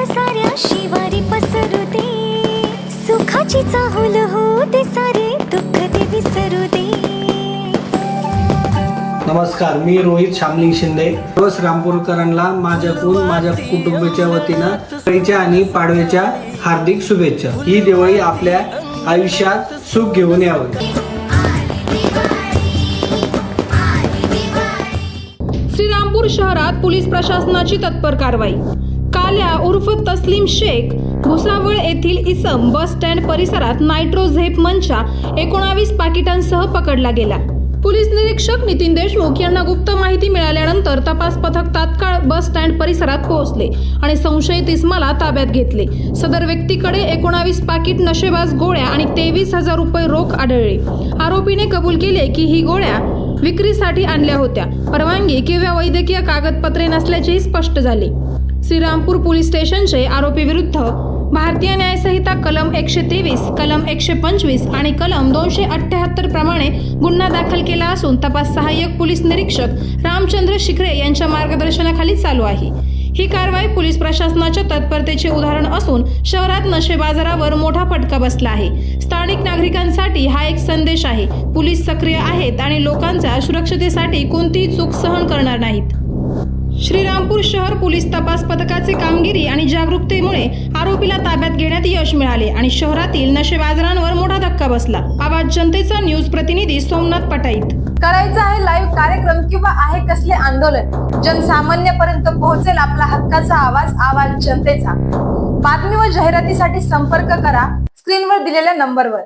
साऱ्या शिवारी पसरू दे, सुखाची चाहुल हो दे, सारे दुःख ते विसरू दे. नमस्कार, मी रोहित शामलिंग शिंदे. सर्व श्रीरामपूरकरांना माझ्याकडून माझ्या कुटुंबाच्या वतीनं दिवाळीच्या आणि पाडव्याच्या हार्दिक शुभेच्छा. ही दिवाळी आपल्या आयुष्यात सुख घेऊन यावं. श्रीरामपूर शहरात पोलीस प्रशासनाची तत्पर कारवाई. काल्या उर्फ तस्लीम शेख भुसावळ येथील इसम बस स्टँड परिसरात नायट्रोझेप मंचा 19 पाकिटांसह पकडला गेला. पोलीस निरीक्षक नितीन देशमुख यांना गुप्त माहिती मिळाल्यानंतर तपास पथक तात्काळ बस स्टँड परिसरात पोहोचले आणि संशयित इसमाला ताब्यात घेतले. सदर व्यक्तीकडे 19 पाकिट नशेबाज गोळ्या आणि 23,000 रुपये रोख आढळले. आरोपीने कबूल केले की ही गोळ्या विक्रीसाठी आणल्या होत्या. परवानगी किंवा वैद्यकीय कागदपत्रे नसल्याचेही स्पष्ट झाले. श्रीरामपूर पोलीस स्टेशनचे आरोपी विरुद्ध भारतीय न्याय संहिता कलम 123, कलम 125 आणि कलम 278 प्रमाणे गुन्हा दाखल केला असून तपास सहाय्यक पोलीस निरीक्षक रामचंद्र शिखरे यांच्या मार्गदर्शनाखाली चालू आहे. ही कारवाई पोलीस प्रशासनाच्या तत्परतेचे उदाहरण असून शहरात नशे बाजारावर मोठा फटका बसला आहे. स्थानिक नागरिकांसाठी हा एक संदेश आहे. पोलीस सक्रिय आहेत आणि लोकांच्या सुरक्षतेसाठी कोणतीही चूक सहन करणार नाहीत. श्रीरामपूर शहर पोलीस तपास पथकाचे कामगिरी आणि जागरूकतेमुळे आरोपीला ताब्यात घेण्यात यश मिळाले आणि शहरातील नशेबाजारांवर मोठा धक्का बसला. आवाज जनतेचा न्यूज प्रतिनिधी सोमनाथ पटाईत. करायचा आहे लाईव्ह कार्यक्रम किंवा आहे कसले आंदोलन, जनसामान्यपर्यंत पोहोचेल आपला हक्काचा आवाज, आवाज जनतेचा. बातमी व जाहिरातीसाठी संपर्क करा स्क्रीनवर दिलेल्या नंबरवर.